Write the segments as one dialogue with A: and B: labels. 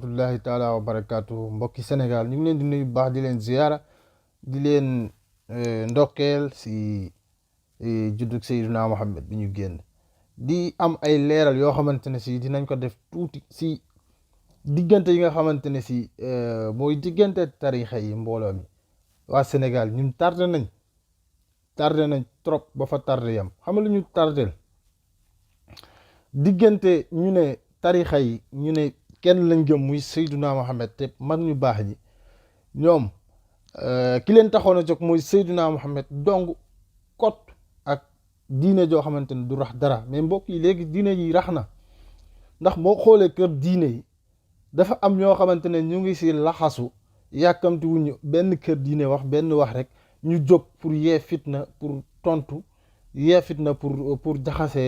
A: rahmatullahi taala wa barakaatu mbokki Sénégal ñu ngi leen di nuyu bu baax di leen ziyaara di leen ndokkeel si juddug Seydina Muhammad bi ñu génn di am ay leeral yoo xamante ne si dinañ ko def tuuti si diggante yi nga xamante ne si mooy diggante tarixa yi mbooloo mi waa Sénégal ñun tardé nañ trop ba fa tardé yam xam nga lu ñu tardel diggante ñu ne tarixa yi ñu ne kenn lañ gëm muy Seydina Muhammad te mag ñu baax ñi ñoom ki leen taxoon a jóg mooy Seydina Muhammad dong kot ak diine joo xamante ne du rax dara mais mbokk yi léegi diine yi rax na ndax boo xoolee kër diine yi dafa am ñoo xamante ne ñu ngi si laxasu yàkkamti wuñu benn kër diine wax benn wax rek ñu jóg pour yee fitna pour tontu yee fitna pour jaxase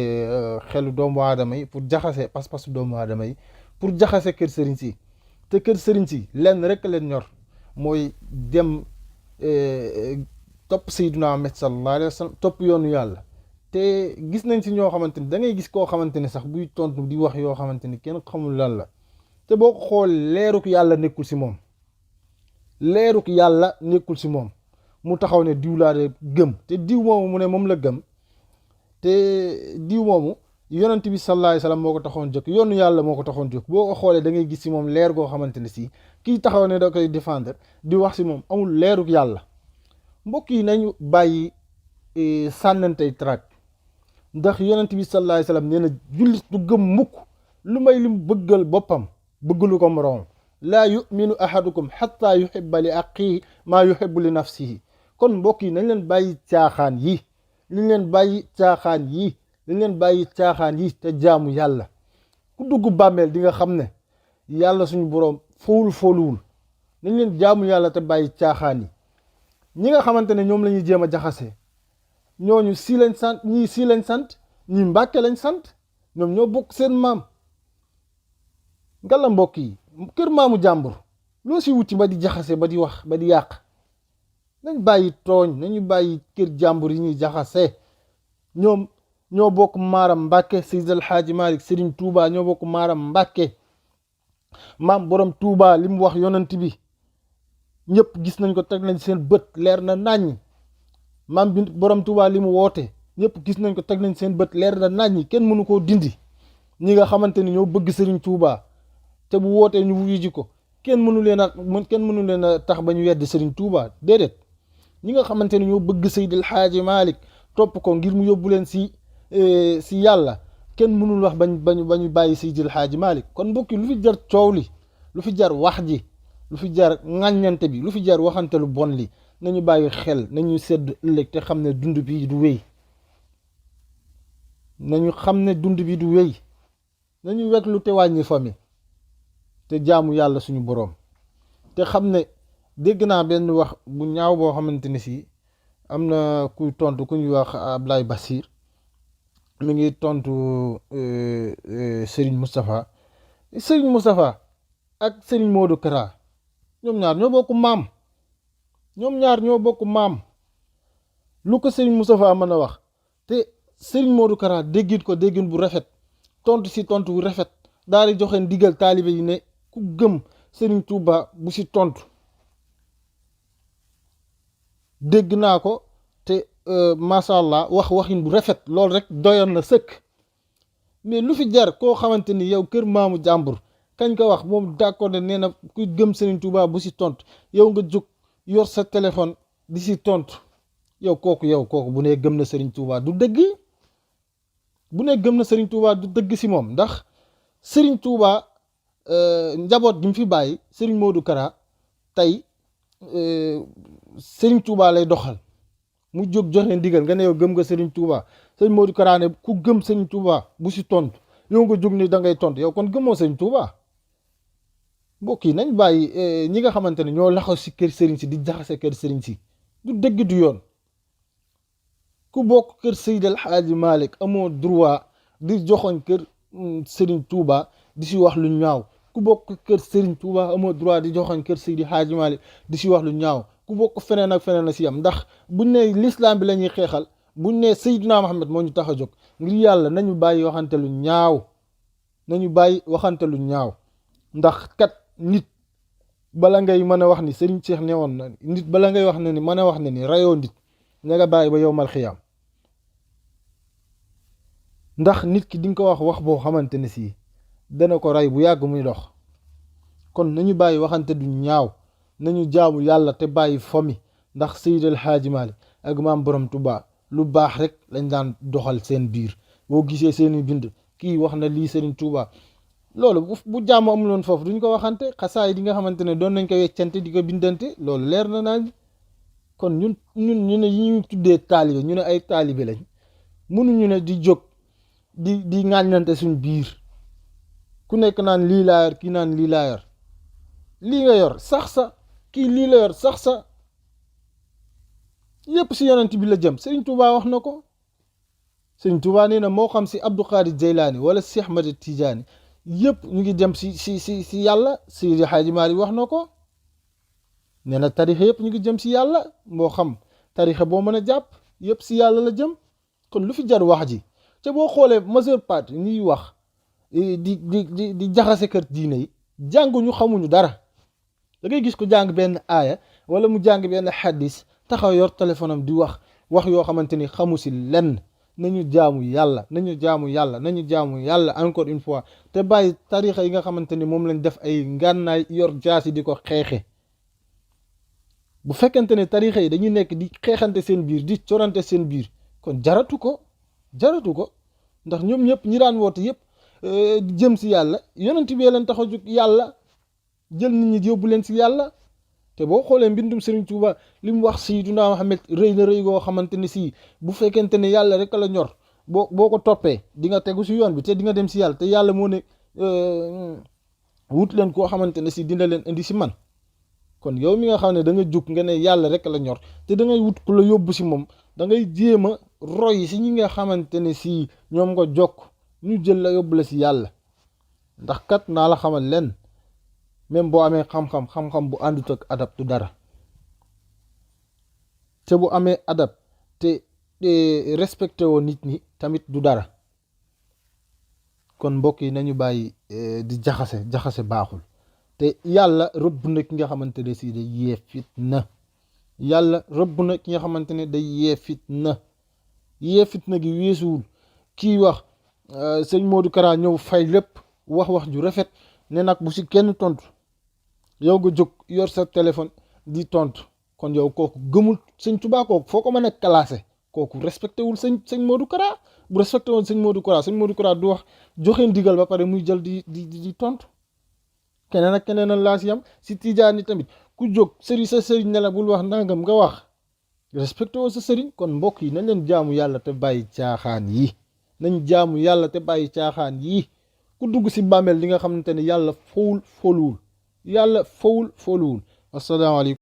A: xelu doomu aadama yi pour jaxase pas-pasu doomu aadama yi pour jaxase kër sëriñ si te kër sëriñ si lenn rek leen ñor mooy dem topp Seydina Muhammad sallallahu alayhi wa sallam topp yoonu yàlla te gis nañ si ñoo xamante ni da ngay gis koo xamante ne sax buy tontu di wax yoo xamante ni kenn xamul lan la te boo ko xool leeruk yàlla nekkul si moom leeruk yàlla nekkul si moom mu taxaw ne diw laa de gëm te diw moomu mu ne moom la gëm te diw moomu yonent bi sallallahu alayhi wasallam moo ko taxoon jóg yoonu yàlla moo ko taxoon jóg boo ko xoolee da ngay gis si moom leer goo xamante ne si kii taxaw ne da koy défendre di wax si moom amul leeruk yàlla mbokk yi nañu bàyyi sànnantey traak ndax yonent bi sallallahu alayhi wasallam nee na jullit du gëm mukk lu may lim bëggal boppam bëggalu ko moroom laa yuminu ahadukum xatta yuhibba li aqihi maa yuhibbu li nafsihi kon mbokk yi nañ leen bàyyi caaxaan yi liñ leen bàyyi caaxaan yi liñ leen bàyyi caaxaan yi te jaamu yàlla ku dugg bàmmeel di nga xam ne yàlla suñu boroom fooluwul nañ leen jaamu yàlla te bàyyi caaxaan yi ñi nga xamante ne ñoom la ñuy jéem a jaxase ñooñu si lañ sant ñii si lañ sant ñii mbàkke lañ sant ñoom ñoo bokk seen maam ngala mbokk yi kër maamu jàmbur loo si wuti ba di jaxase ba di wax ba di yàq nañ bàyyi tooñ nañu bàyyi kër jàmbur yi ñuy jaxase ñoom ñoo bokk maaram mbàkke Seydil Hadji Malick Serigne Touba ñoo bokk maaram mbàkke maam borom Touba li mu wax yonent bi ñëpp gis nañ ko teg nañ seen bët leer na naññ maam bi borom Touba li mu woote ñëpp gis nañ ko teg nañ seen bët leer na naññ kenn mënu koo dindi ñi nga xamante ni ñoo bëgg Serigne Touba te bu wootee ñu wuyu ji ko kenn mënu leen a tax ba ñu wedd Serigne Touba déedéet ñi nga xamante ni ñoo bëgg Seydil Hadji Malick topp ko ngir mu yóbbu leen si yàlla kenn mënul wax bañu bàyyi Seydil Hadji Malick kon mbokki lu fi jar coow li lu fi jar wax ji lu fi jar ŋàññante bi lu fi jar waxante lu bon li nañu bàyyi xel nañu sedd ëllëg te xam ne dund bi du wéy nañu wekk lu te wàññi fami te jaamu yàlla suñu boroom te xam ne dégg naa benn wax bu ñaaw boo xamante ne si am na kuy tontu ku ñuy wax Ablaye Bassir mi ngi tontu Serigne Moustapha ak Serigne Modou Kara ñoom ñaar ñoo bokk maam lu ko Serigne Moustapha mën a wax te Serigne Modou Kara déggit ko déggin bu rafet tontu si tontu bu rafet daal di joxe ndigal taalibe yi ne ku gëm Serigne Touba bu si tontu dégg naa ko te macha allah waxin bu rafet loolu rek doyoon na sëkk mais lu fi jar koo xamante ni yow kër maamu jàmbur kañ ko wax moom d'accord ne nee na ku gëm Serigne Touba bu si tontu yow nga jóg yor sa téléphone di si tontu yow kooku bu nee gëm na Serigne Touba du dëgg si moom ndax Serigne Touba njaboot gi mu fi bàyyi Serigne Modou Kara tey Serigne Touba lay doxal mu jóg joxe ndigal nga ne yow gëm nga Serigne Touba Serigne Modou Kara ne ku gëm Serigne Touba bu si tontu yow nga jóg ni da ngay tontu yow kon gëmoo Serigne Touba mbokk yi nañ bàyyi ñi nga xamante ne ñoo laxaw si kër Serigne si di jaxase kër Serigne si du dëgg du yoon ku bokk kër Seydil Hadji Malick amoo droit di joxoñ kër Serigne Touba di si wax lu ñaaw ku bokk kër Serigne Touba amoo droit di joxoñ kër Seydil Hadji Malick di si wax lu ñaaw ku bokk feneen ak feneen a si yam ndax buñ ne l'islam bi la ñuy xeexal buñ ne Seydina Muhammad moo ñu tax a jóg ngir yàlla nañu bàyyi waxante lu ñaaw ndax kat nit bala ngay mën a wax ni Serigne Cheikh ne woon na nit bala ngay wax ne ni mën a wax ne ni rayoo nit na nga bàyyi ba yowmal xiyaam ndax nit ki di nga ko wax boo xamante ne si dana ko rey bu yàgg muy dox kon nañu bàyyi waxante du ñaaw nañu jaamu yàlla te bàyyi fomi ndax Seydi El Hadji Malick ak maam borom Touba lu baax rek lañ daan doxal seen biir boo gisee seeni bind kii wax na lii Serigne Touba loolu bu jàmm amuloon foofu duñ ko waxante xasaay di nga xamante ne doon nañ ko weccante di ko bindante loolu leer na naañ kon ñun ñu ne yi ñu tuddee taalibe ñu ne ay taalibe lañ mënuñu ne di jóg di ŋàññante suñ biir ku nekk naan lii laa yor kii naan lii laa yor lii nga yor sax sa kii lii la yor sax sa yépp si yonent bi la jëm Serigne Touba wax na ko Serigne Touba nee na moo xam si Abdou Khadir Jeylaani wala si Ahmad Tijaani yépp ñu ngi jëm si yàlla Seydi Hadji Malick wax na ko nee na tarixa yépp ñu ngi jëm si yàlla moo xam tarixa boo mën a jàpp yépp si yàlla la jëm kon lu fi jar wax ji te boo xoolee majeure partie ñuy wax di jaxase kër diine yi jànguñu xamuñu dara da ngay gis ko jàng benn aaya wala mu jàng benn xaddis taxaw yor téléphone am di wax yoo xamante ni xamu si lenn nañu jaamu yàlla nañu jaamu yàlla encore une fois te bàyyi tarixa yi nga xamante ni moom lañ def ay ngànnaay yor jaasi di ko xeexe bu fekkente ne tarixa yi dañuy nekk di xeexante seen biir di corante seen biir kon jaratu ko ndax ñoom ñëpp ñi daan woote yëpp jëm si yàlla yonent bi leen tax a jóg yàlla jël nit ñi yóbbu leen si yàlla te boo xoolee mbindum Serigne Touba li mu wax Sayyiduna Muhammad rëy na rëy goo xamante ne si bu fekkente ne yàlla rek la ñor boo ko toppee di nga tegu si yoon bi te di nga dem si yàlla te yàlla moo ne wut leen koo xamante ne si dina leen indi si man kon yow mi nga xam ne da nga jóg nga ne yàlla rek la ñor te da ngay wut ku la yóbbu si moom da ngay jéem a roy si ñi nga xamante ne si ñoom nga jokk ñu jël la yóbbu la si yàlla ndax kat naa la xamal leen même boo amee xam-xam bu àndut ak adab du dara te bu amee adab te respecté woo nit ñi tamit du dara kon mbokk yi nañu bàyyi di jaxase baaxul te yàlla rëbb na ki nga xamante ne si day yee fitna yàlla rëbb na ki nga xamante ne day yee fitna gi weesuwul kii wax sëñ Modou Kara ñëw fay lépp wax ju rafet ne nag bu si kenn tontu yow nga jóg yor sa téléphone di tontu kon yow kooku gëmul sëñ Tuubaa kooku foo ko mën a classé kooku respecté wul sëñ Modou Kara bu respecté woon sëñ Modou Kara du wax joxe ndigal ba pare muy jël di tontu keneen ak keneen laa si yam si tijaan yi tamit ku jóg sa sëriñ ne la bul wax nangam nga wax respecté woo sa sëriñ kon mbokk yi nañ leen jaamu yàlla te bàyyi caaxaan yi ku dugg si bàmmeel li nga xamante ne yàlla fowul foluwul asalaamaaleykum